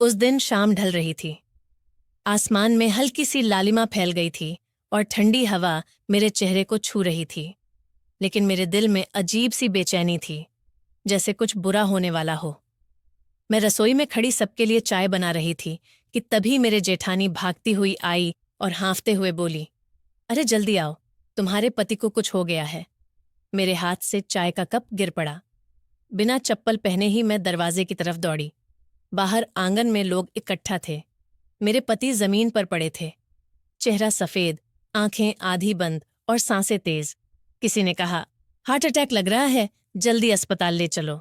उस दिन शाम ढल रही थी। आसमान में हल्की सी लालिमा फैल गई थी और ठंडी हवा मेरे चेहरे को छू रही थी। लेकिन मेरे दिल में अजीब सी बेचैनी थी, जैसे कुछ बुरा होने वाला हो। मैं रसोई में खड़ी सबके लिए चाय बना रही थी कि तभी मेरे जेठानी भागती हुई आई और हाँफते हुए बोली, अरे जल्दी आओ, तुम्हारे पति को कुछ हो गया है। मेरे हाथ से चाय का कप गिर पड़ा। बिना चप्पल पहने ही मैं दरवाजे की तरफ दौड़ी। बाहर आंगन में लोग इकट्ठा थे। मेरे पति जमीन पर पड़े थे, चेहरा सफेद, आंखें आधी बंद और सांसें तेज। किसी ने कहा, हार्ट अटैक लग रहा है, जल्दी अस्पताल ले चलो।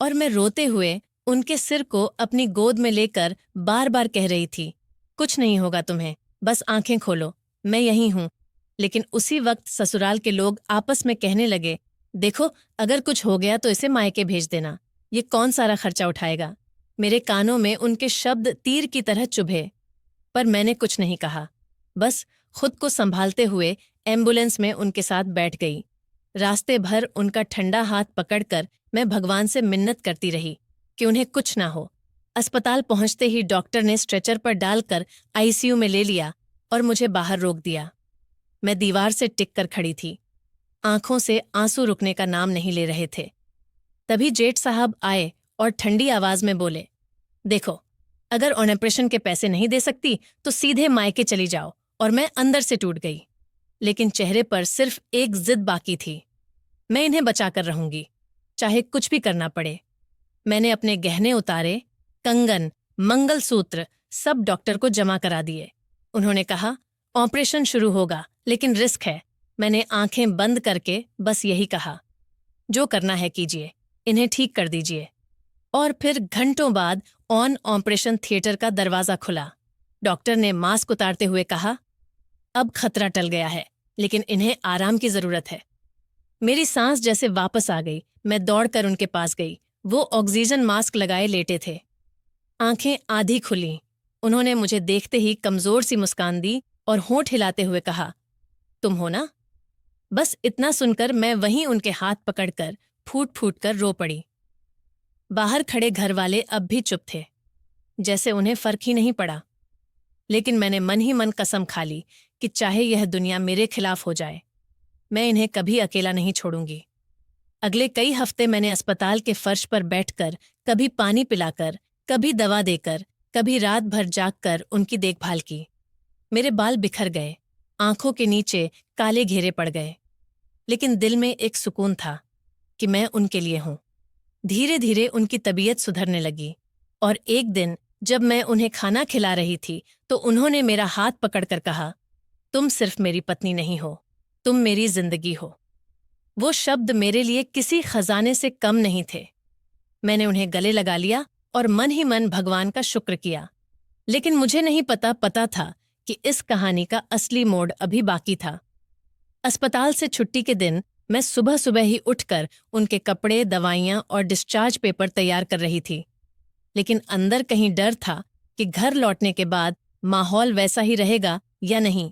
और मैं रोते हुए उनके सिर को अपनी गोद में लेकर बार बार कह रही थी, कुछ नहीं होगा तुम्हें, बस आंखें खोलो, मैं यहीं हूं। लेकिन उसी वक्त ससुराल के लोग आपस में कहने लगे, देखो अगर कुछ हो गया तो इसे मायके भेज देना, ये कौन सारा खर्चा उठाएगा। मेरे कानों में उनके शब्द तीर की तरह चुभे, पर मैंने कुछ नहीं कहा। बस खुद को संभालते हुए एम्बुलेंस में उनके साथ बैठ गई। रास्ते भर उनका ठंडा हाथ पकड़कर मैं भगवान से मिन्नत करती रही कि उन्हें कुछ ना हो। अस्पताल पहुंचते ही डॉक्टर ने स्ट्रेचर पर डालकर आईसीयू में ले लिया और मुझे बाहर रोक दिया। मैं दीवार से टिक कर खड़ी थी, आंखों से आंसू रुकने का नाम नहीं ले रहे थे। तभी जेठ साहब आए और ठंडी आवाज में बोले, देखो अगर ऑपरेशन के पैसे नहीं दे सकती तो सीधे मायके चली जाओ। और मैं अंदर से टूट गई, लेकिन चेहरे पर सिर्फ एक जिद बाकी थी, मैं इन्हें बचाकर रहूंगी, चाहे कुछ भी करना पड़े। मैंने अपने गहने उतारे, कंगन, मंगलसूत्र सब डॉक्टर को जमा करा दिए। उन्होंने कहा, ऑपरेशन शुरू होगा लेकिन रिस्क है। मैंने आंखें बंद करके बस यही कहा, जो करना है कीजिए, इन्हें ठीक कर दीजिए। और फिर घंटों बाद ऑन ऑपरेशन थिएटर का दरवाजा खुला। डॉक्टर ने मास्क उतारते हुए कहा, अब खतरा टल गया है, लेकिन इन्हें आराम की जरूरत है। मेरी सांस जैसे वापस आ गई। मैं दौड़कर उनके पास गई। वो ऑक्सीजन मास्क लगाए लेटे थे, आंखें आधी खुली। उन्होंने मुझे देखते ही कमजोर सी मुस्कान दी और होंठ हिलाते हुए कहा, तुम हो ना। बस इतना सुनकर मैं वहीं उनके हाथ पकड़कर फूट फूट कर रो पड़ी। बाहर खड़े घर वाले अब भी चुप थे, जैसे उन्हें फर्क ही नहीं पड़ा। लेकिन मैंने मन ही मन कसम खा ली कि चाहे यह दुनिया मेरे खिलाफ हो जाए, मैं इन्हें कभी अकेला नहीं छोड़ूंगी। अगले कई हफ्ते मैंने अस्पताल के फर्श पर बैठकर कभी पानी पिलाकर, कभी दवा देकर, कभी रात भर जागकर उनकी देखभाल की। मेरे बाल बिखर गए, आंखों के नीचे काले घेरे पड़ गए, लेकिन दिल में एक सुकून था कि मैं उनके लिए हूं। धीरे धीरे उनकी तबीयत सुधरने लगी और एक दिन जब मैं उन्हें खाना खिला रही थी तो उन्होंने मेरा हाथ पकड़कर कहा, तुम सिर्फ मेरी पत्नी नहीं हो, तुम मेरी जिंदगी हो। वो शब्द मेरे लिए किसी खजाने से कम नहीं थे। मैंने उन्हें गले लगा लिया और मन ही मन भगवान का शुक्र किया। लेकिन मुझे नहीं पता था कि इस कहानी का असली मोड़ अभी बाकी था। अस्पताल से छुट्टी के दिन मैं सुबह सुबह ही उठकर उनके कपड़े, दवाइयां और डिस्चार्ज पेपर तैयार कर रही थी। लेकिन अंदर कहीं डर था कि घर लौटने के बाद माहौल वैसा ही रहेगा या नहीं।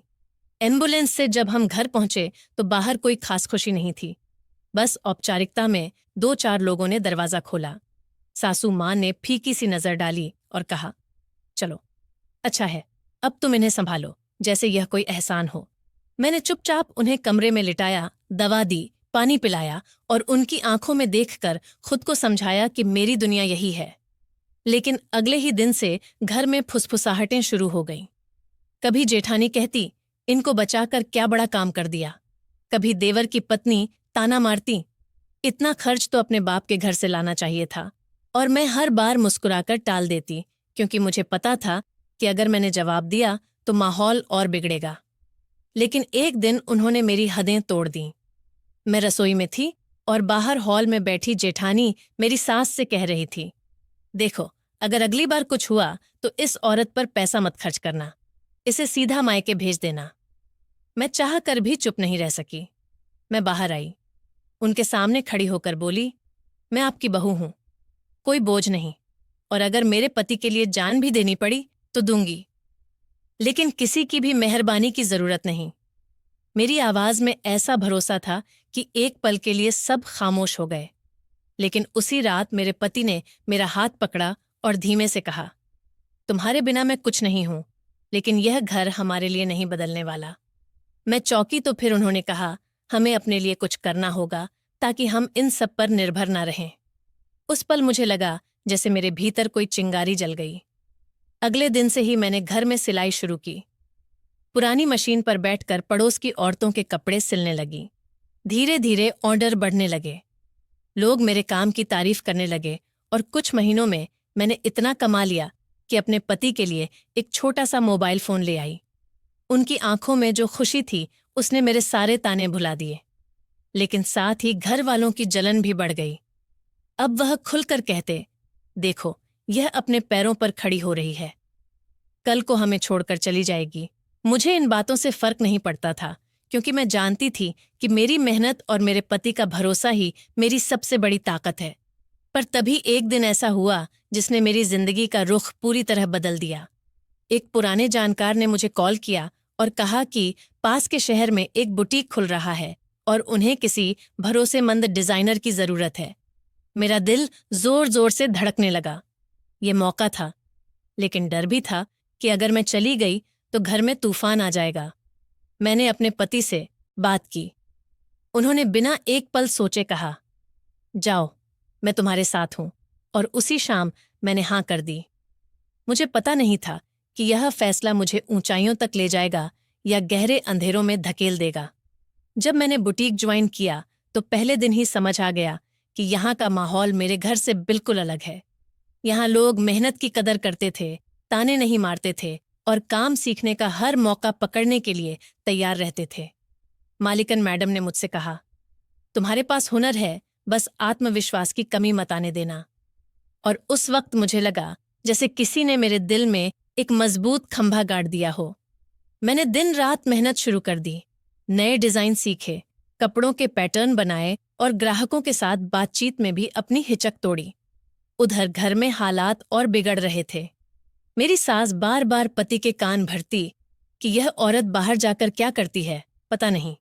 एम्बुलेंस से जब हम घर पहुंचे तो बाहर कोई खास खुशी नहीं थी। बस औपचारिकता में 2-4 लोगों ने दरवाजा खोला। सासू माँ ने फीकी सी नजर डाली और कहा, चलो अच्छा है, अब तुम इन्हें संभालो, जैसे यह कोई एहसान हो। मैंने चुपचाप उन्हें कमरे में लिटाया, दवा दी, पानी पिलाया और उनकी आंखों में देखकर खुद को समझाया कि मेरी दुनिया यही है। लेकिन अगले ही दिन से घर में फुसफुसाहटें शुरू हो गईं। कभी जेठानी कहती, इनको बचाकर क्या बड़ा काम कर दिया। कभी देवर की पत्नी ताना मारती, इतना खर्च तो अपने बाप के घर से लाना चाहिए था। और मैं हर बार मुस्कुराकर टाल देती, क्योंकि मुझे पता था कि अगर मैंने जवाब दिया तो माहौल और बिगड़ेगा। लेकिन एक दिन उन्होंने मेरी हदें तोड़ दी। मैं रसोई में थी और बाहर हॉल में बैठी जेठानी मेरी सास से कह रही थी, देखो अगर अगली बार कुछ हुआ तो इस औरत पर पैसा मत खर्च करना, इसे सीधा मायके भेज देना। मैं चाह कर भी चुप नहीं रह सकी। मैं बाहर आई, उनके सामने खड़ी होकर बोली, मैं आपकी बहू हूं, कोई बोझ नहीं, और अगर मेरे पति के लिए जान भी देनी पड़ी तो दूंगी, लेकिन किसी की भी मेहरबानी की जरूरत नहीं। मेरी आवाज में ऐसा भरोसा था कि एक पल के लिए सब खामोश हो गए। लेकिन उसी रात मेरे पति ने मेरा हाथ पकड़ा और धीमे से कहा, तुम्हारे बिना मैं कुछ नहीं हूं, लेकिन यह घर हमारे लिए नहीं बदलने वाला। मैं चौंकी तो फिर उन्होंने कहा, हमें अपने लिए कुछ करना होगा ताकि हम इन सब पर निर्भर ना रहें। उस पल मुझे लगा जैसे मेरे भीतर कोई चिंगारी जल गई। अगले दिन से ही मैंने घर में सिलाई शुरू की। पुरानी मशीन पर बैठकर पड़ोस की औरतों के कपड़े सिलने लगी। धीरे धीरे ऑर्डर बढ़ने लगे। लोग मेरे काम की तारीफ करने लगे और कुछ महीनों में मैंने इतना कमा लिया कि अपने पति के लिए एक छोटा सा मोबाइल फोन ले आई। उनकी आंखों में जो खुशी थी उसने मेरे सारे ताने भुला दिए, लेकिन साथ ही घर वालों की जलन भी बढ़ गई। अब वह खुलकर कहते, देखो, यह अपने पैरों पर खड़ी हो रही है, कल को हमें छोड़कर चली जाएगी। मुझे इन बातों से फर्क नहीं पड़ता था, क्योंकि मैं जानती थी कि मेरी मेहनत और मेरे पति का भरोसा ही मेरी सबसे बड़ी ताकत है। पर तभी एक दिन ऐसा हुआ जिसने मेरी जिंदगी का रुख पूरी तरह बदल दिया। एक पुराने जानकार ने मुझे कॉल किया और कहा कि पास के शहर में एक बुटीक खुल रहा है और उन्हें किसी भरोसेमंद डिजाइनर की जरूरत है। मेरा दिल जोर जोर से धड़कने लगा। ये मौका था, लेकिन डर भी था कि अगर मैं चली गई तो घर में तूफान आ जाएगा। मैंने अपने पति से बात की। उन्होंने बिना एक पल सोचे कहा, जाओ, मैं तुम्हारे साथ हूं। और उसी शाम मैंने हाँ कर दी। मुझे पता नहीं था कि यह फैसला मुझे ऊंचाइयों तक ले जाएगा या गहरे अंधेरों में धकेल देगा। जब मैंने बुटीक ज्वाइन किया तो पहले दिन ही समझ आ गया कि यहाँ का माहौल मेरे घर से बिल्कुल अलग है। यहाँ लोग मेहनत की कदर करते थे, ताने नहीं मारते थे और काम सीखने का हर मौका पकड़ने के लिए तैयार रहते थे। मालिकन मैडम ने मुझसे कहा, तुम्हारे पास हुनर है, बस आत्मविश्वास की कमी मत आने देना। और उस वक्त मुझे लगा जैसे किसी ने मेरे दिल में एक मजबूत खंभा गाड़ दिया हो। मैंने दिन रात मेहनत शुरू कर दी, नए डिजाइन सीखे, कपड़ों के पैटर्न बनाए और ग्राहकों के साथ बातचीत में भी अपनी हिचक तोड़ी। उधर घर में हालात और बिगड़ रहे थे। मेरी सास बार बार पति के कान भरती कि यह औरत बाहर जाकर क्या करती है, पता नहीं।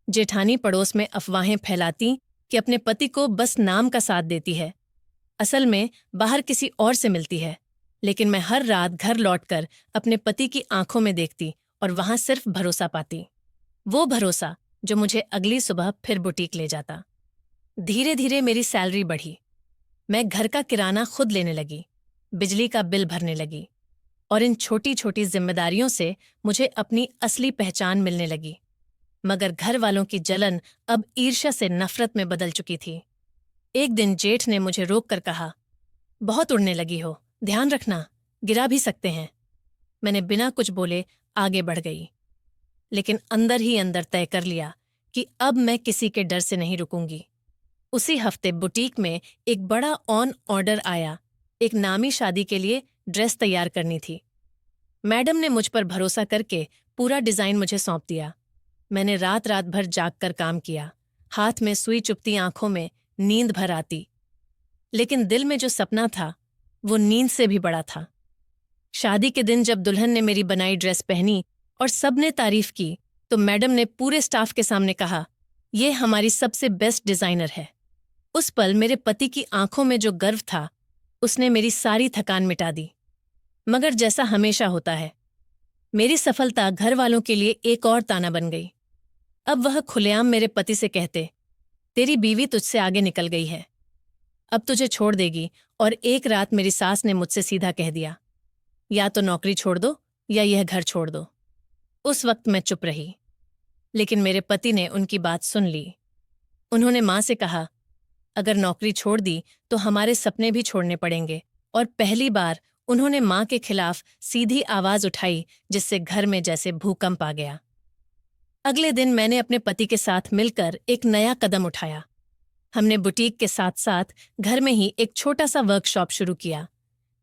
जेठानी पड़ोस में अफवाहें फैलाती कि अपने पति को बस नाम का साथ देती है, असल में बाहर किसी और से मिलती है। लेकिन मैं हर रात घर लौटकर अपने पति की आंखों में देखती और वहां सिर्फ भरोसा पाती, वो भरोसा जो मुझे अगली सुबह फिर बुटीक ले जाता। धीरे धीरे मेरी सैलरी बढ़ी। मैं घर का किराना खुद लेने लगी, बिजली का बिल भरने लगी और इन छोटी छोटी जिम्मेदारियों से मुझे अपनी असली पहचान मिलने लगी। मगर घर वालों की जलन अब ईर्ष्या से नफरत में बदल चुकी थी। एक दिन जेठ ने मुझे रोककर कहा, बहुत उड़ने लगी हो, ध्यान रखना, गिरा भी सकते हैं। मैंने बिना कुछ बोले आगे बढ़ गई, लेकिन अंदर ही अंदर तय कर लिया कि अब मैं किसी के डर से नहीं रुकूंगी। उसी हफ्ते बुटीक में एक बड़ा ऑन ऑर्डर आया। एक नामी शादी के लिए ड्रेस तैयार करनी थी। मैडम ने मुझ पर भरोसा करके पूरा डिजाइन मुझे सौंप दिया। मैंने रात रात भर जागकर काम किया, हाथ में सुई चुभती, आंखों में नींद भर आती, लेकिन दिल में जो सपना था वो नींद से भी बड़ा था। शादी के दिन जब दुल्हन ने मेरी बनाई ड्रेस पहनी और सबने तारीफ की, तो मैडम ने पूरे स्टाफ के सामने कहा, ये हमारी सबसे बेस्ट डिजाइनर है। उस पल मेरे पति की आंखों में जो गर्व था उसने मेरी सारी थकान मिटा दी। मगर जैसा हमेशा होता है, मेरी सफलता घर वालों के लिए एक और ताना बन गई। अब वह खुलेआम मेरे पति से कहते, तेरी बीवी तुझसे आगे निकल गई है, अब तुझे छोड़ देगी। और एक रात मेरी सास ने मुझसे सीधा कह दिया, या तो नौकरी छोड़ दो या यह घर छोड़ दो। उस वक्त मैं चुप रही, लेकिन मेरे पति ने उनकी बात सुन ली। उन्होंने मां से कहा, अगर नौकरी छोड़ दी तो हमारे सपने भी छोड़ने पड़ेंगे। और पहली बार उन्होंने मां के खिलाफ सीधी आवाज उठाई, जिससे घर में जैसे भूकंप आ गया। अगले दिन मैंने अपने पति के साथ मिलकर एक नया कदम उठाया। हमने बुटीक के साथ साथ घर में ही एक छोटा सा वर्कशॉप शुरू किया,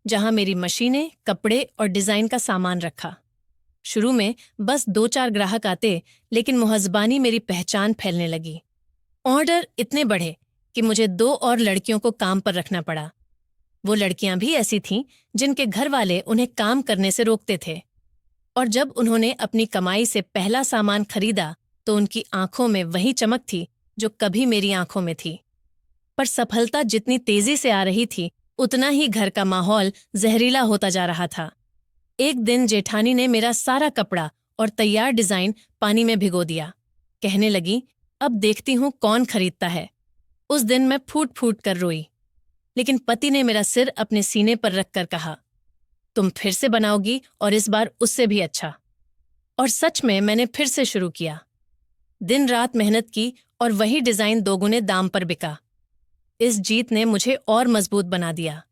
जहां मेरी मशीनें, कपड़े और डिजाइन का सामान रखा। शुरू में बस 2-4 ग्राहक आते, लेकिन मुहज़्ज़बानी मेरी पहचान फैलने लगी। ऑर्डर इतने बढ़े कि मुझे 2 और लड़कियों को काम पर रखना पड़ा। वो लड़कियां भी ऐसी थीं जिनके घर वाले उन्हें काम करने से रोकते थे, और जब उन्होंने अपनी कमाई से पहला सामान खरीदा तो उनकी आंखों में वही चमक थी जो कभी मेरी आंखों में थी। पर सफलता जितनी तेजी से आ रही थी, उतना ही घर का माहौल जहरीला होता जा रहा था। एक दिन जेठानी ने मेरा सारा कपड़ा और तैयार डिजाइन पानी में भिगो दिया। कहने लगी, अब देखती हूं कौन खरीदता है। उस दिन मैं फूट फूट कर रोई, लेकिन पति ने मेरा सिर अपने सीने पर रखकर कहा, तुम फिर से बनाओगी और इस बार उससे भी अच्छा। और सच में मैंने फिर से शुरू किया। दिन रात मेहनत की और वही डिजाइन दोगुने दाम पर बिका। इस जीत ने मुझे और मजबूत बना दिया।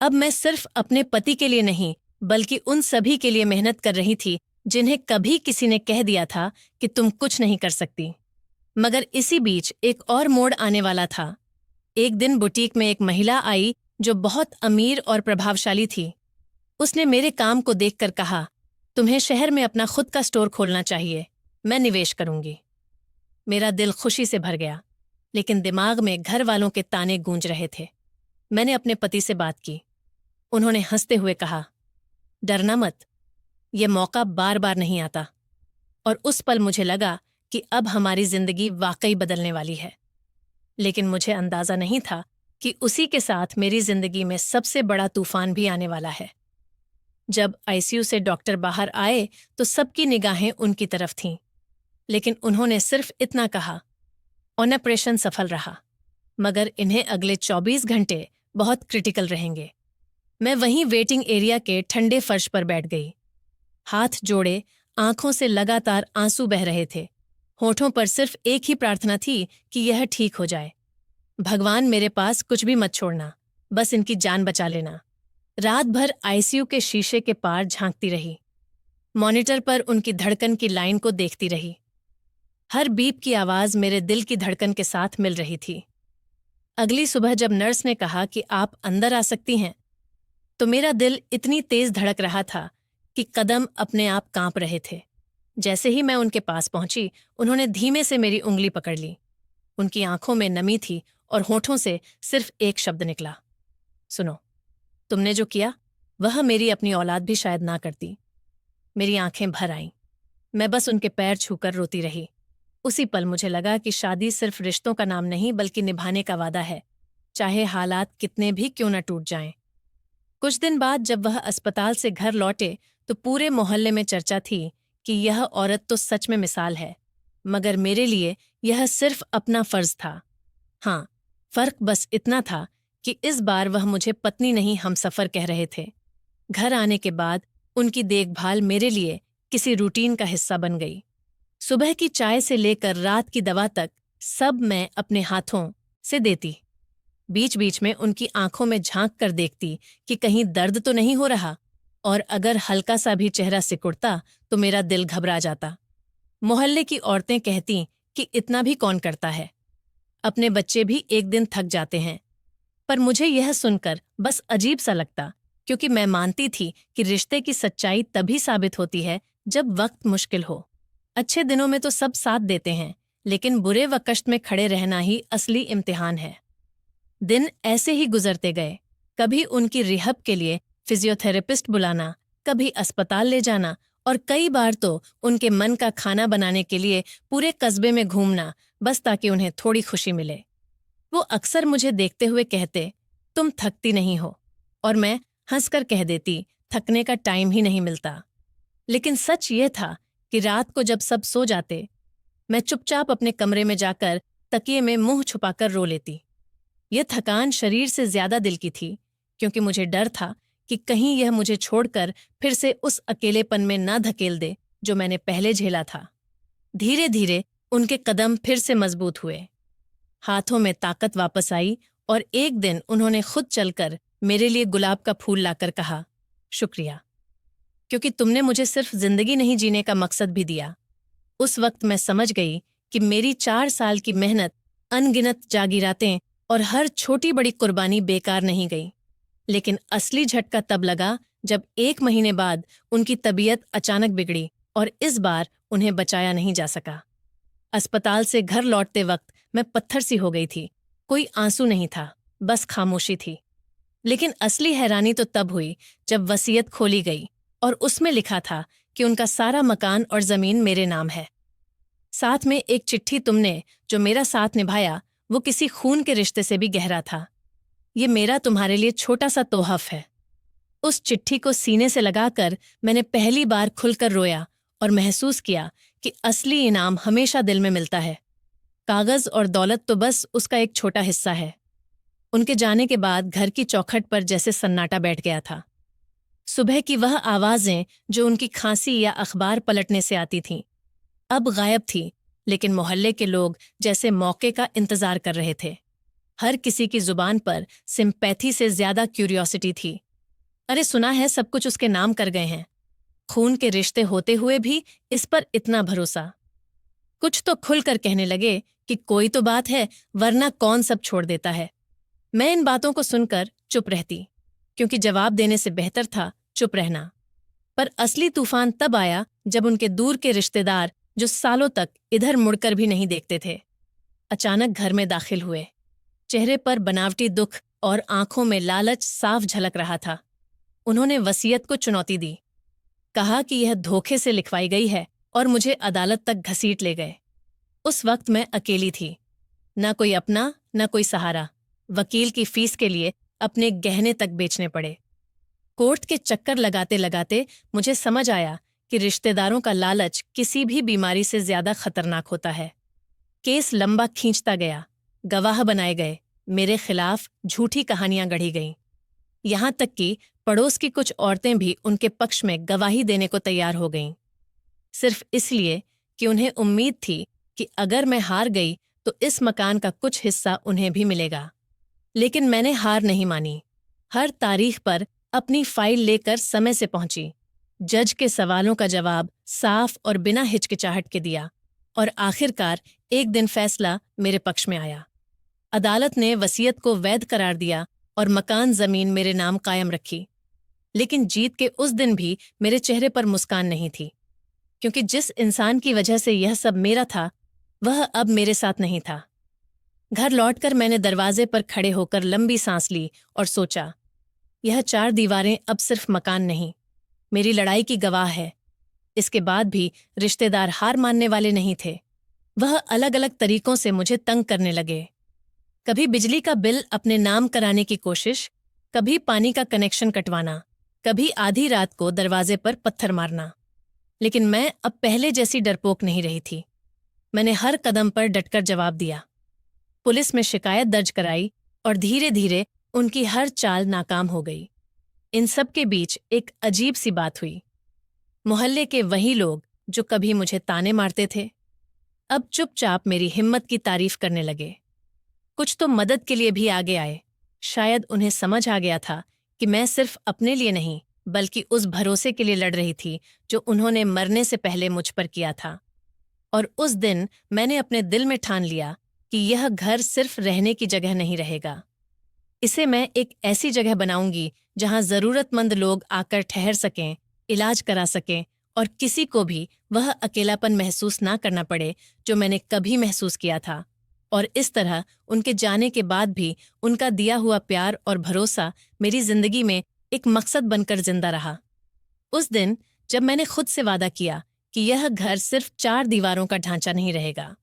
अब मैं सिर्फ अपने पति के लिए नहीं, बल्कि उन सभी के लिए मेहनत कर रही थी जिन्हें कभी किसी ने कह दिया था कि तुम कुछ नहीं कर सकती। मगर इसी बीच एक और मोड़ आने वाला था। एक दिन बुटीक में एक महिला आई जो बहुत अमीर और प्रभावशाली थी। उसने मेरे काम को देखकर कहा, तुम्हें शहर में अपना खुद का स्टोर खोलना चाहिए, मैं निवेश करूंगी। मेरा दिल खुशी से भर गया, लेकिन दिमाग में घर वालों के ताने गूंज रहे थे। मैंने अपने पति से बात की। उन्होंने हंसते हुए कहा, डरना मत, ये मौका बार बार नहीं आता। और उस पल मुझे लगा कि अब हमारी जिंदगी वाकई बदलने वाली है। लेकिन मुझे अंदाजा नहीं था कि उसी के साथ मेरी जिंदगी में सबसे बड़ा तूफान भी आने वाला है। जब आईसीयू से डॉक्टर बाहर आए तो सबकी निगाहें उनकी तरफ थीं, लेकिन उन्होंने सिर्फ इतना कहा, ऑपरेशन सफल रहा, मगर इन्हें अगले 24 घंटे बहुत क्रिटिकल रहेंगे। मैं वहीं वेटिंग एरिया के ठंडे फर्श पर बैठ गई, हाथ जोड़े, आंखों से लगातार आंसू बह रहे थे। होठों पर सिर्फ एक ही प्रार्थना थी कि यह ठीक हो जाए। भगवान, मेरे पास कुछ भी मत छोड़ना, बस इनकी जान बचा लेना। रात भर आईसीयू के शीशे के पार झांकती रही, मॉनिटर पर उनकी धड़कन की लाइन को देखती रही। हर बीप की आवाज मेरे दिल की धड़कन के साथ मिल रही थी। अगली सुबह जब नर्स ने कहा कि आप अंदर आ सकती हैं, तो मेरा दिल इतनी तेज धड़क रहा था कि कदम अपने आप कांप रहे थे। जैसे ही मैं उनके पास पहुंची, उन्होंने धीमे से मेरी उंगली पकड़ ली। उनकी आंखों में नमी थी और होठों से सिर्फ एक शब्द निकला, सुनो, तुमने जो किया वह मेरी अपनी औलाद भी शायद ना करती। मेरी आंखें भर आईं। मैं बस उनके पैर छूकर रोती रही। उसी पल मुझे लगा कि शादी सिर्फ रिश्तों का नाम नहीं, बल्कि निभाने का वादा है, चाहे हालात कितने भी क्यों न टूट जाएं। कुछ दिन बाद जब वह अस्पताल से घर लौटे तो पूरे मोहल्ले में चर्चा थी कि यह औरत तो सच में मिसाल है। मगर मेरे लिए यह सिर्फ अपना फर्ज था। हाँ, फर्क बस इतना था कि इस बार वह मुझे पत्नी नहीं, हमसफर कह रहे थे। घर आने के बाद उनकी देखभाल मेरे लिए किसी रूटीन का हिस्सा बन गई। सुबह की चाय से लेकर रात की दवा तक सब मैं अपने हाथों से देती। बीच बीच में उनकी आंखों में झांक कर देखती कि कहीं दर्द तो नहीं हो रहा, और अगर हल्का सा भी चेहरा सिकुड़ता तो मेरा दिल घबरा जाता। मोहल्ले की औरतें कहती कि इतना भी कौन करता है, अपने बच्चे भी एक दिन थक जाते हैं। पर मुझे यह सुनकर बस अजीब सा लगता, क्योंकि मैं मानती थी कि रिश्ते की सच्चाई तभी साबित होती है जब वक्त मुश्किल हो। अच्छे दिनों में तो सब साथ देते हैं, लेकिन बुरे व कष्ट में खड़े रहना ही असली इम्तिहान है। दिन ऐसे ही गुजरते गए। कभी उनकी रिहब के लिए फिजियोथेरेपिस्ट बुलाना, कभी अस्पताल ले जाना, और कई बार तो उनके मन का खाना बनाने के लिए पूरे कस्बे में घूमना, बस ताकि उन्हें थोड़ी खुशी मिले। वो अक्सर मुझे देखते हुए कहते, तुम थकती नहीं हो, और मैं हंसकर कह देती, थकने का टाइम ही नहीं मिलता। लेकिन सच ये था कि रात को जब सब सो जाते, मैं चुपचाप अपने कमरे में जाकर तकिए में मुंह छुपाकर रो लेती। यह थकान शरीर से ज्यादा दिल की थी, क्योंकि मुझे डर था कि कहीं यह मुझे छोड़कर फिर से उस अकेलेपन में न धकेल दे जो मैंने पहले झेला था। धीरे धीरे उनके कदम फिर से मजबूत हुए, हाथों में ताकत वापस आई, और एक दिन उन्होंने खुद चलकर मेरे लिए गुलाब का फूल लाकर कहा, शुक्रिया, क्योंकि तुमने मुझे सिर्फ जिंदगी नहीं जीने का मकसद भी दिया। उस वक्त मैं समझ गई कि मेरी 4 साल की मेहनत, अनगिनत जागीरातें और हर छोटी बड़ी कुर्बानी बेकार नहीं गई। लेकिन असली झटका तब लगा जब 1 महीने बाद उनकी तबीयत अचानक बिगड़ी, और इस बार उन्हें बचाया नहीं जा सका। अस्पताल से घर लौटते वक्त मैं पत्थर सी हो गई थी। कोई आंसू नहीं था, बस खामोशी थी। लेकिन असली हैरानी तो तब हुई जब वसीयत खोली गई और उसमें लिखा था कि उनका सारा मकान और जमीन मेरे नाम है। साथ में एक चिट्ठी, तुमने जो मेरा साथ निभाया वो किसी खून के रिश्ते से भी गहरा था। ये मेरा तुम्हारे लिए छोटा सा तोहफ है। उस चिट्ठी को सीने से लगाकर मैंने पहली बार खुलकर रोया और महसूस किया कि असली इनाम हमेशा दिल में मिलता है। कागज और दौलत तो बस उसका एक छोटा हिस्सा है। उनके जाने के बाद घर की चौखट पर जैसे सन्नाटा बैठ गया था। सुबह की वह आवाजें जो उनकी खांसी या अखबार पलटने से आती थीं, अब गायब थी, लेकिन मोहल्ले के लोग जैसे मौके का इंतजार कर रहे थे। हर किसी की जुबान पर सिंपैथी से ज्यादा क्यूरियोसिटी थी। अरे सुना है सब कुछ उसके नाम कर गए हैं। खून के रिश्ते होते हुए भी इस पर इतना भरोसा। कुछ तो खुलकर कहने लगे कि कोई तो बात है, वरना कौन सब छोड़ देता है। मैं इन बातों को सुनकर चुप रहती, क्योंकि जवाब देने से बेहतर था चुप रहना। पर असली तूफान तब आया जब उनके दूर के रिश्तेदार, जो सालों तक इधर मुड़कर भी नहीं देखते थे, अचानक घर में दाखिल हुए। चेहरे पर बनावटी दुख और आंखों में लालच साफ झलक रहा था। उन्होंने वसीयत को चुनौती दी, कहा कि यह धोखे से लिखवाई गई है, और मुझे अदालत तक घसीट ले गए। उस वक्त मैं अकेली थी, न कोई अपना न कोई सहारा। वकील की फीस के लिए अपने गहने तक बेचने पड़े। कोर्ट के चक्कर लगाते लगाते मुझे समझ आया कि रिश्तेदारों का लालच किसी भी बीमारी से ज्यादा खतरनाक होता है। केस लंबा खींचता गया, गवाह बनाए गए, मेरे खिलाफ झूठी कहानियां गढ़ी गईं। यहां तक कि पड़ोस की कुछ औरतें भी उनके पक्ष में गवाही देने को तैयार हो गईं, सिर्फ इसलिए कि उन्हें उम्मीद थी कि अगर मैं हार गई तो इस मकान का कुछ हिस्सा उन्हें भी मिलेगा। लेकिन मैंने हार नहीं मानी। हर तारीख पर अपनी फाइल लेकर समय से पहुंची। जज के सवालों का जवाब साफ और बिना हिचकिचाहट के दिया, और आखिरकार एक दिन फैसला मेरे पक्ष में आया। अदालत ने वसीयत को वैध करार दिया और मकान जमीन मेरे नाम कायम रखी। लेकिन जीत के उस दिन भी मेरे चेहरे पर मुस्कान नहीं थी, क्योंकि जिस इंसान की वजह से यह सब मेरा था, वह अब मेरे साथ नहीं था। घर लौटकर मैंने दरवाजे पर खड़े होकर लंबी सांस ली और सोचा, यह 4 दीवारें अब सिर्फ मकान नहीं, मेरी लड़ाई की गवाह है। इसके बाद भी रिश्तेदार हार मानने वाले नहीं थे। वह अलग अलग तरीकों से मुझे तंग करने लगे। कभी बिजली का बिल अपने नाम कराने की कोशिश, कभी पानी का कनेक्शन कटवाना, कभी आधी रात को दरवाजे पर पत्थर मारना। लेकिन मैं अब पहले जैसी डरपोक नहीं रही थी। मैंने हर कदम पर डटकर जवाब दिया, पुलिस में शिकायत दर्ज कराई, और धीरे धीरे उनकी हर चाल नाकाम हो गई। इन सब के बीच एक अजीब सी बात हुई। मोहल्ले के वही लोग जो कभी मुझे ताने मारते थे, अब चुपचाप मेरी हिम्मत की तारीफ करने लगे। कुछ तो मदद के लिए भी आगे आए। शायद उन्हें समझ आ गया था कि मैं सिर्फ अपने लिए नहीं, बल्कि उस भरोसे के लिए लड़ रही थी जो उन्होंने मरने से पहले मुझ पर किया था। और उस दिन मैंने अपने दिल में ठान लिया कि यह घर सिर्फ रहने की जगह नहीं रहेगा। इसे मैं एक ऐसी जगह बनाऊंगी जहां जरूरतमंद लोग आकर ठहर सकें, इलाज करा सकें, और किसी को भी वह अकेलापन महसूस ना करना पड़े जो मैंने कभी महसूस किया था। और इस तरह उनके जाने के बाद भी उनका दिया हुआ प्यार और भरोसा मेरी जिंदगी में एक मकसद बनकर जिंदा रहा। उस दिन जब मैंने खुद से वादा किया कि यह घर सिर्फ 4 दीवारों का ढांचा नहीं रहेगा,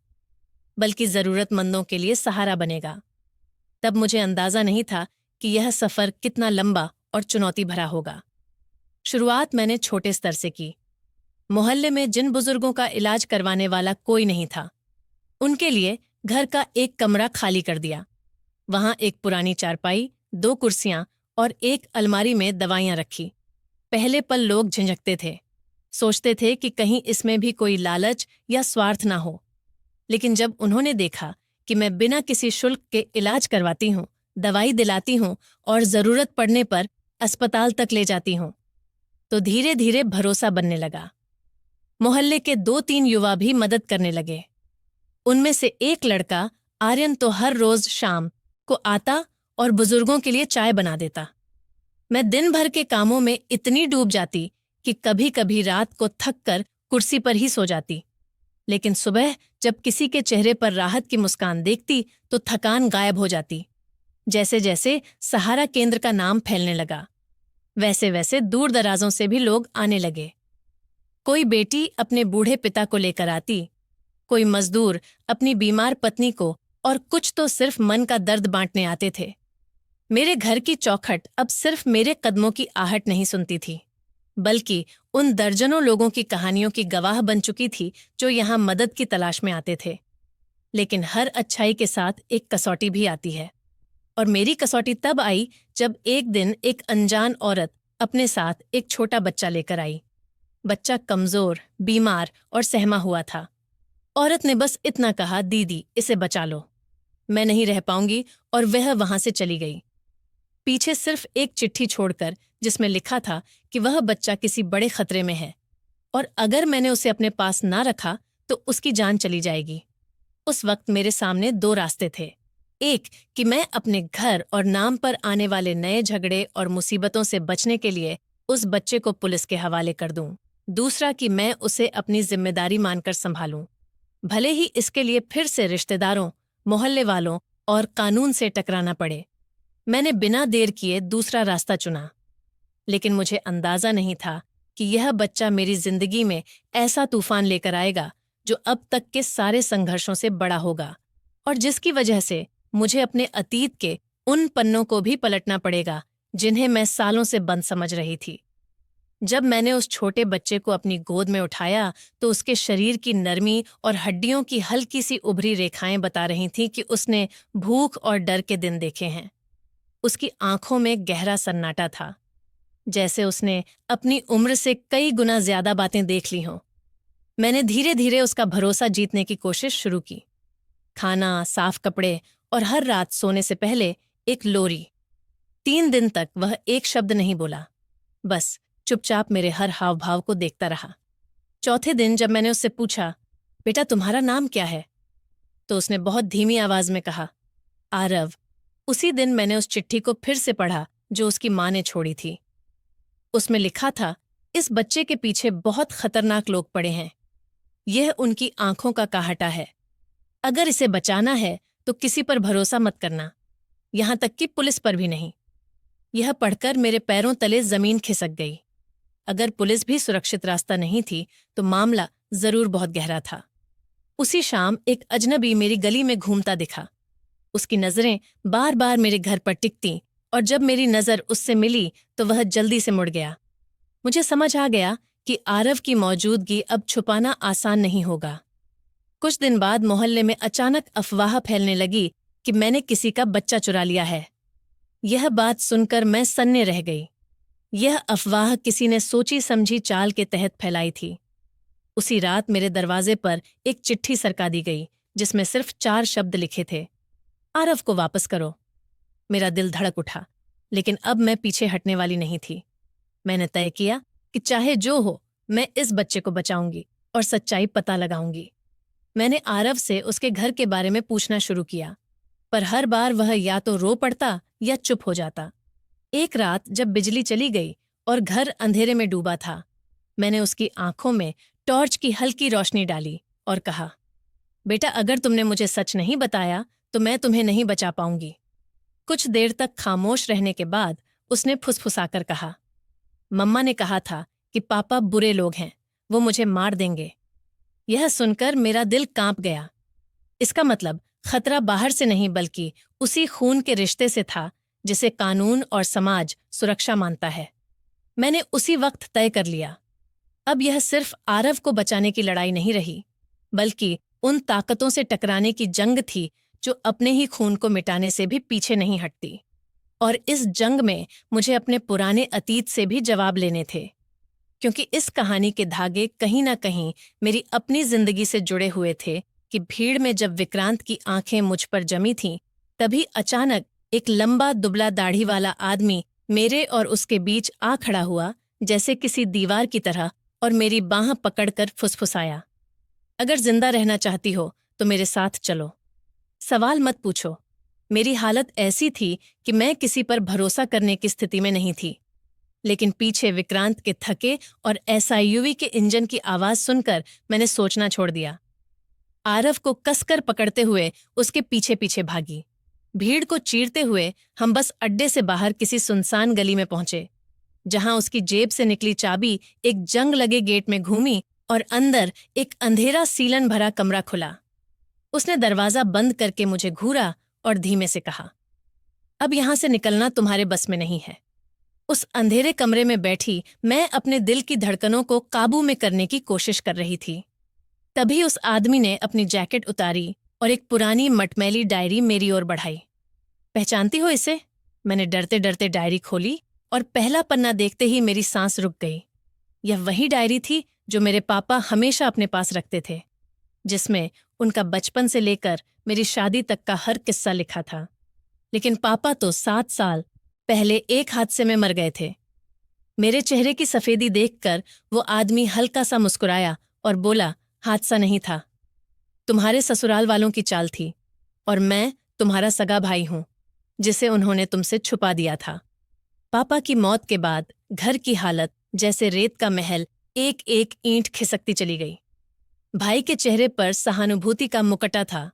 बल्कि जरूरतमंदों के लिए सहारा बनेगा, तब मुझे अंदाजा नहीं था कि यह सफर कितना लंबा और चुनौती भरा होगा। शुरुआत मैंने छोटे स्तर से की। मोहल्ले में जिन बुजुर्गों का इलाज करवाने वाला कोई नहीं था, उनके लिए घर का एक कमरा खाली कर दिया। वहां एक पुरानी चारपाई, 2 कुर्सियां और एक अलमारी में दवाइयां रखी। पहले पल लोग झिझकते थे, सोचते थे कि कहीं इसमें भी कोई लालच या स्वार्थ ना हो। लेकिन जब उन्होंने देखा कि मैं बिना किसी शुल्क के इलाज करवाती हूँ, दवाई दिलाती हूँ और जरूरत पड़ने पर अस्पताल तक ले जाती हूँ, तो धीरे धीरे भरोसा बनने लगा। मोहल्ले के 2-3 युवा भी मदद करने लगे। उनमें से एक लड़का आर्यन तो हर रोज शाम को आता और बुजुर्गों के लिए चाय बना देता। मैं दिन भर के कामों में इतनी डूब जाती कि कभी कभी रात को थक कर कुर्सी पर ही सो जाती। लेकिन सुबह जब किसी के चेहरे पर राहत की मुस्कान देखती तो थकान गायब हो जाती। जैसे जैसे सहारा केंद्र का नाम फैलने लगा, वैसे वैसे दूर दराजों से भी लोग आने लगे। कोई बेटी अपने बूढ़े पिता को लेकर आती, कोई मजदूर अपनी बीमार पत्नी को, और कुछ तो सिर्फ मन का दर्द बांटने आते थे। मेरे घर की चौखट अब सिर्फ मेरे कदमों की आहट नहीं सुनती थी, बल्कि उन दर्जनों लोगों की कहानियों की गवाह बन चुकी थी जो यहाँ मदद की तलाश में आते थे। लेकिन हर अच्छाई के साथ एक कसौटी भी आती है, और मेरी कसौटी तब आई जब एक दिन एक अनजान औरत अपने साथ एक छोटा बच्चा लेकर आई। बच्चा कमजोर, बीमार और सहमा हुआ था। औरत ने बस इतना कहा, दीदी इसे बचा लो, मैं नहीं रह पाऊंगी, और वह वहां से चली गई, पीछे सिर्फ एक चिट्ठी छोड़कर जिसमें लिखा था कि वह बच्चा किसी बड़े खतरे में है और अगर मैंने उसे अपने पास ना रखा तो उसकी जान चली जाएगी। उस वक्त मेरे सामने दो रास्ते थे, एक कि मैं अपने घर और नाम पर आने वाले नए झगड़े और मुसीबतों से बचने के लिए उस बच्चे को पुलिस के हवाले कर दूं, दूसरा कि मैं उसे अपनी जिम्मेदारी मानकर संभालूं, भले ही इसके लिए फिर से रिश्तेदारों, मोहल्ले वालों और कानून से टकराना पड़े। मैंने बिना देर किए दूसरा रास्ता चुना, लेकिन मुझे अंदाजा नहीं था कि यह बच्चा मेरी जिंदगी में ऐसा तूफान लेकर आएगा जो अब तक के सारे संघर्षों से बड़ा होगा और जिसकी वजह से मुझे अपने अतीत के उन पन्नों को भी पलटना पड़ेगा जिन्हें मैं सालों से बंद समझ रही थी। जब मैंने उस छोटे बच्चे को अपनी गोद में उठाया तो उसके शरीर की नरमी और हड्डियों की हल्की सी उभरी रेखाएं बता रही थीं कि उसने भूख और डर के दिन देखे हैं। उसकी आंखों में गहरा सन्नाटा था, जैसे उसने अपनी उम्र से कई गुना ज्यादा बातें देख ली हों। मैंने धीरे धीरे उसका भरोसा जीतने की कोशिश शुरू की। खाना, साफ कपड़े और हर रात सोने से पहले एक लोरी। 3 दिन तक वह एक शब्द नहीं बोला, बस चुपचाप मेरे हर हाव भाव को देखता रहा। चौथे दिन जब मैंने उससे पूछा, बेटा तुम्हारा नाम क्या है, तो उसने बहुत धीमी आवाज में कहा, आरव। उसी दिन मैंने उस चिट्ठी को फिर से पढ़ा जो उसकी माँ ने छोड़ी थी। उसमें लिखा था, इस बच्चे के पीछे बहुत खतरनाक लोग पड़े हैं, यह उनकी आंखों का काहटा है, अगर इसे बचाना है तो किसी पर भरोसा मत करना, यहां तक कि पुलिस पर भी नहीं। यह पढ़कर मेरे पैरों तले जमीन खिसक गई। अगर पुलिस भी सुरक्षित रास्ता नहीं थी तो मामला जरूर बहुत गहरा था। उसी शाम एक अजनबी मेरी गली में घूमता दिखा। उसकी नजरें बार बार मेरे घर पर टिकती और जब मेरी नजर उससे मिली तो वह जल्दी से मुड़ गया। मुझे समझ आ गया कि आरव की मौजूदगी अब छुपाना आसान नहीं होगा। कुछ दिन बाद मोहल्ले में अचानक अफवाह फैलने लगी कि मैंने किसी का बच्चा चुरा लिया है। यह बात सुनकर मैं सन्ने रह गई। यह अफवाह किसी ने सोची समझी चाल के तहत फैलाई थी। उसी रात मेरे दरवाजे पर एक चिट्ठी सरका दी गई जिसमें सिर्फ 4 शब्द लिखे थे, आरव को वापस करो। मेरा दिल धड़क उठा, लेकिन अब मैं पीछे हटने वाली नहीं थी। मैंने तय किया कि चाहे जो हो मैं इस बच्चे को बचाऊंगी और सच्चाई पता लगाऊंगी। मैंने आरव से उसके घर के बारे में पूछना शुरू किया, पर हर बार वह या तो रो पड़ता या चुप हो जाता। एक रात जब बिजली चली गई और घर अंधेरे में डूबा था, मैंने उसकी आंखों में टॉर्च की हल्की रोशनी डाली और कहा, बेटा अगर तुमने मुझे सच नहीं बताया तो मैं तुम्हें नहीं बचा पाऊंगी। कुछ देर तक खामोश रहने के बाद उसने फुसफुसाकर कहा, मम्मा ने कहा था कि पापा बुरे लोग हैं, वो मुझे मार देंगे। यह सुनकर मेरा दिल कांप गया। इसका मतलब खतरा बाहर से नहीं बल्कि उसी खून के रिश्ते से था जिसे कानून और समाज सुरक्षा मानता है। मैंने उसी वक्त तय कर लिया, अब यह सिर्फ आरव को बचाने की लड़ाई नहीं रही, बल्कि उन ताकतों से टकराने की जंग थी जो अपने ही खून को मिटाने से भी पीछे नहीं हटती। और इस जंग में मुझे अपने पुराने अतीत से भी जवाब लेने थे, क्योंकि इस कहानी के धागे कहीं ना कहीं मेरी अपनी जिंदगी से जुड़े हुए थे कि भीड़ में जब विक्रांत की आंखें मुझ पर जमी थीं, तभी अचानक एक लंबा दुबला दाढ़ी वाला आदमी मेरे और उसके बीच आ खड़ा हुआ, जैसे किसी दीवार की तरह, और मेरी बांह पकड़कर फुसफुसाया, अगर जिंदा रहना चाहती हो तो मेरे साथ चलो, सवाल मत पूछो। मेरी हालत ऐसी थी कि मैं किसी पर भरोसा करने की स्थिति में नहीं थी, लेकिन पीछे विक्रांत के थके और एसआईयूवी के इंजन की आवाज सुनकर मैंने सोचना छोड़ दिया। आरव को कसकर पकड़ते हुए उसके पीछे पीछे भागी। भीड़ को चीरते हुए हम बस अड्डे से बाहर किसी सुनसान गली में पहुंचे, जहां उसकी जेब से निकली चाबी एक जंग लगे गेट में घूमी और अंदर एक अंधेरा सीलन भरा कमरा खुला। उसने दरवाजा बंद करके मुझे घूरा और धीमे से कहा, अब यहाँ से निकलना तुम्हारे बस में नहीं है। उस अंधेरे कमरे में बैठी मैं अपने दिल की धड़कनों को काबू में करने की कोशिश कर रही थी। तभी उस आदमी ने अपनी जैकेट उतारी और एक पुरानी मटमैली डायरी मेरी ओर बढ़ाई। पहचानती हो इसे? मैंने डरते डरते डायरी खोली और पहला पन्ना देखते ही मेरी सांस रुक गई। यह वही डायरी थी जो मेरे पापा हमेशा अपने पास रखते थे, जिसमें उनका बचपन से लेकर मेरी शादी तक का हर किस्सा लिखा था। लेकिन पापा तो 7 साल पहले एक हादसे में मर गए थे। मेरे चेहरे की सफेदी देखकर वो आदमी हल्का सा मुस्कुराया और बोला, हादसा नहीं था, तुम्हारे ससुराल वालों की चाल थी और मैं तुम्हारा सगा भाई हूं, जिसे उन्होंने तुमसे छुपा दिया था। पापा की मौत के बाद घर की हालत जैसे रेत का महल एक एक ईंट खिसकती चली गई। भाई के चेहरे पर सहानुभूति का मुकटा था,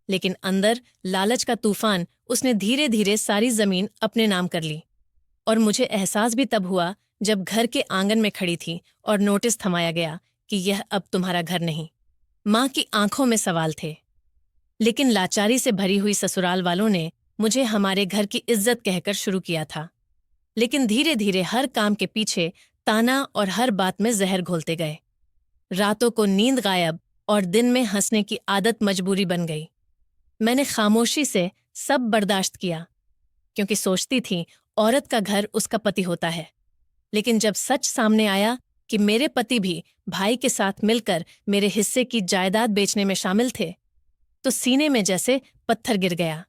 लेकिन अंदर लालच का तूफान उसने धीरे धीरे सारी जमीन अपने नाम कर ली। और मुझे एहसास भी तब हुआ जब घर के आंगन में खड़ी थी और नोटिस थमाया गया कि यह अब तुम्हारा घर नहीं। माँ की आंखों में सवाल थे, लेकिन लाचारी से भरी हुई ससुराल वालों ने मुझे हमारे घर की इज्जत कहकर शुरू किया था। लेकिन धीरे धीरे हर काम के पीछे ताना और हर बात में जहर घोलते गए। रातों को नींद गायब और दिन में हंसने की आदत मजबूरी बन गई। मैंने खामोशी से सब बर्दाश्त किया, क्योंकि सोचती थी औरत का घर उसका पति होता है। लेकिन जब सच सामने आया कि मेरे पति भी भाई के साथ मिलकर मेरे हिस्से की जायदाद बेचने में शामिल थे, तो सीने में जैसे पत्थर गिर गया।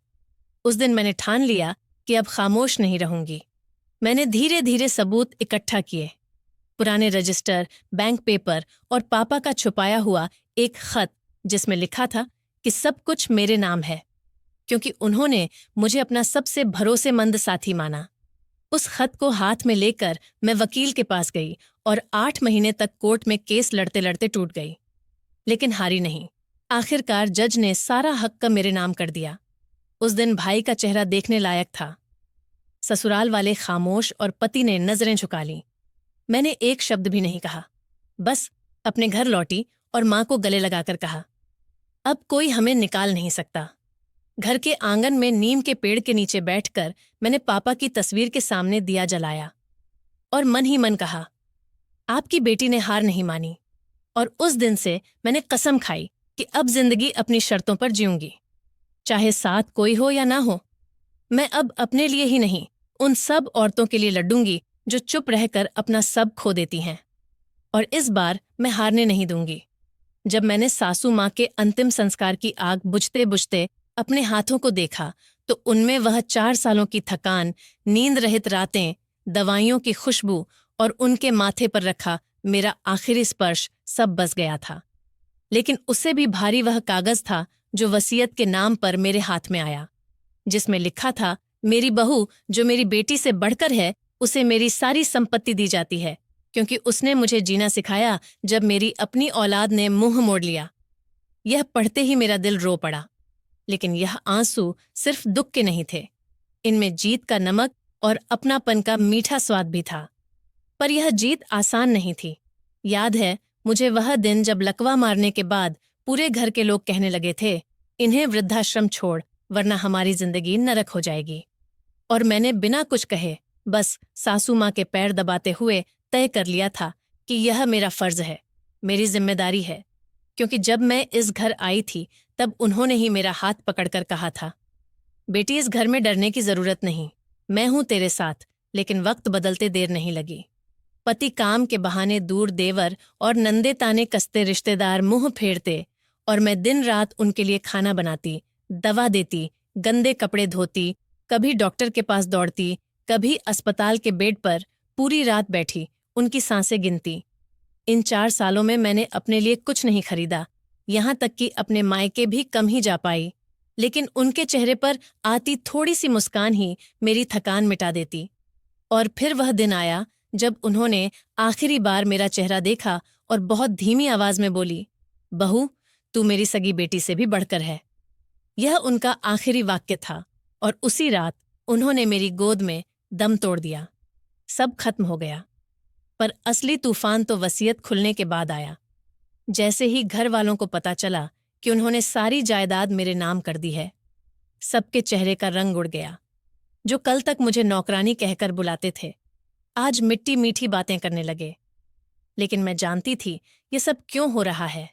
उस दिन मैंने ठान लिया कि अब खामोश नहीं रहूंगी। मैंने धीरे धीरे सबूत इकट्ठा किए, पुराने रजिस्टर, बैंक पेपर और पापा का छुपाया हुआ एक खत जिसमें लिखा था कि सब कुछ मेरे नाम है, क्योंकि उन्होंने मुझे अपना सबसे भरोसेमंद साथी माना। उस खत को हाथ में लेकर मैं वकील के पास गई और 8 महीने तक कोर्ट में केस लड़ते लड़ते टूट गई, लेकिन हारी नहीं। आखिरकार जज ने सारा हक मेरे नाम कर दिया। उस दिन भाई का चेहरा देखने लायक था। ससुराल वाले खामोश और पति ने नजरें झुका लीं। मैंने एक शब्द भी नहीं कहा, बस अपने घर लौटी और माँ को गले लगाकर कहा, अब कोई हमें निकाल नहीं सकता। घर के आंगन में नीम के पेड़ के नीचे बैठकर मैंने पापा की तस्वीर के सामने दिया जलाया और मन ही मन कहा, आपकी बेटी ने हार नहीं मानी। और उस दिन से मैंने कसम खाई कि अब जिंदगी अपनी शर्तों पर जीऊंगी, चाहे साथ कोई हो या ना हो। मैं अब अपने लिए ही नहीं, उन सब औरतों के लिए लड़ूंगी जो चुप रहकर अपना सब खो देती हैं। और इस बार मैं हारने नहीं दूंगी। जब मैंने सासू माँ के अंतिम संस्कार की आग बुझते बुझते अपने हाथों को देखा, तो उनमें वह 4 सालों की थकान, नींद रहित रातें, दवाइयों की खुशबू और उनके माथे पर रखा मेरा आखिरी स्पर्श सब बस गया था। लेकिन उससे भी भारी वह कागज था जो वसीयत के नाम पर मेरे हाथ में आया, जिसमें लिखा था, मेरी बहू जो मेरी बेटी से बढ़कर है, उसे मेरी सारी संपत्ति दी जाती है, क्योंकि उसने मुझे जीना सिखाया जब मेरी अपनी औलाद ने मुंह मोड़ लिया। यह पढ़ते ही मेरा दिल रो पड़ा। लेकिन यह आंसू सिर्फ दुख के नहीं थे, इनमें जीत का नमक और अपनापन का मीठा स्वाद भी था। पर यह जीत आसान नहीं थी। याद है मुझे वह दिन जब लकवा मारने के बाद पूरे घर के लोग कहने लगे थे, इन्हें वृद्धाश्रम छोड़, वरना हमारी जिंदगी नरक हो जाएगी। और मैंने बिना कुछ कहे बस सासू माँ के पैर दबाते हुए तय कर लिया था कि यह मेरा फर्ज है, मेरी जिम्मेदारी है। क्योंकि जब मैं इस घर आई थी तब उन्होंने ही मेरा हाथ पकड़कर कहा था, बेटी इस घर में डरने की जरूरत नहीं, मैं हूं तेरे साथ। लेकिन वक्त बदलते देर नहीं लगी। पति काम के बहाने दूर देवर और नंदे ताने कसते रिश्तेदार मुंह फेरते, और मैं दिन रात उनके लिए खाना बनाती, दवा देती, गंदे कपड़े धोती, कभी डॉक्टर के पास दौड़ती, कभी अस्पताल के बेड पर पूरी रात बैठी उनकी सांसें गिनती। इन 4 सालों में मैंने अपने लिए कुछ नहीं खरीदा, यहाँ तक कि अपने मायके भी कम ही जा पाई। लेकिन उनके चेहरे पर आती थोड़ी सी मुस्कान ही मेरी थकान मिटा देती। और फिर वह दिन आया जब उन्होंने आखिरी बार मेरा चेहरा देखा और बहुत धीमी आवाज में बोली, बहू, तू मेरी सगी बेटी से भी बढ़कर है। यह उनका आखिरी वाक्य था और उसी रात उन्होंने मेरी गोद में दम तोड़ दिया। सब खत्म हो गया। पर असली तूफान तो वसीयत खुलने के बाद आया। जैसे ही घर वालों को पता चला कि उन्होंने सारी जायदाद मेरे नाम कर दी है, सबके चेहरे का रंग उड़ गया। जो कल तक मुझे नौकरानी कहकर बुलाते थे, आज मिट्टी मीठी बातें करने लगे। लेकिन मैं जानती थी ये सब क्यों हो रहा है।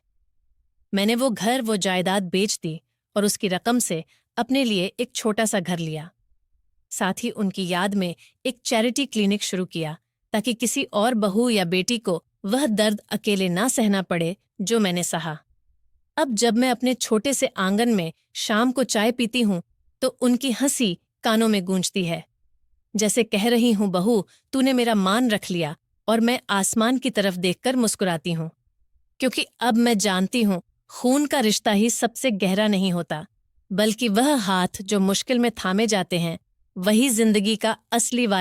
मैंने वो घर, वो जायदाद बेच दी और उसकी रकम से अपने लिए एक छोटा सा घर लिया। साथ ही उनकी याद में एक चैरिटी क्लिनिक शुरू किया, ताकि किसी और बहू या बेटी को वह दर्द अकेले ना सहना पड़े जो मैंने सहा। अब जब मैं अपने छोटे से आंगन में शाम को चाय पीती हूँ तो उनकी हंसी कानों में गूंजती है, जैसे कह रही हूँ, बहू तूने मेरा मान रख लिया। और मैं आसमान की तरफ देखकर मुस्कुराती हूँ, क्योंकि अब मैं जानती हूँ खून का रिश्ता ही सबसे गहरा नहीं होता, बल्कि वह हाथ जो मुश्किल में थामे जाते हैं वही जिंदगी का असली वारिस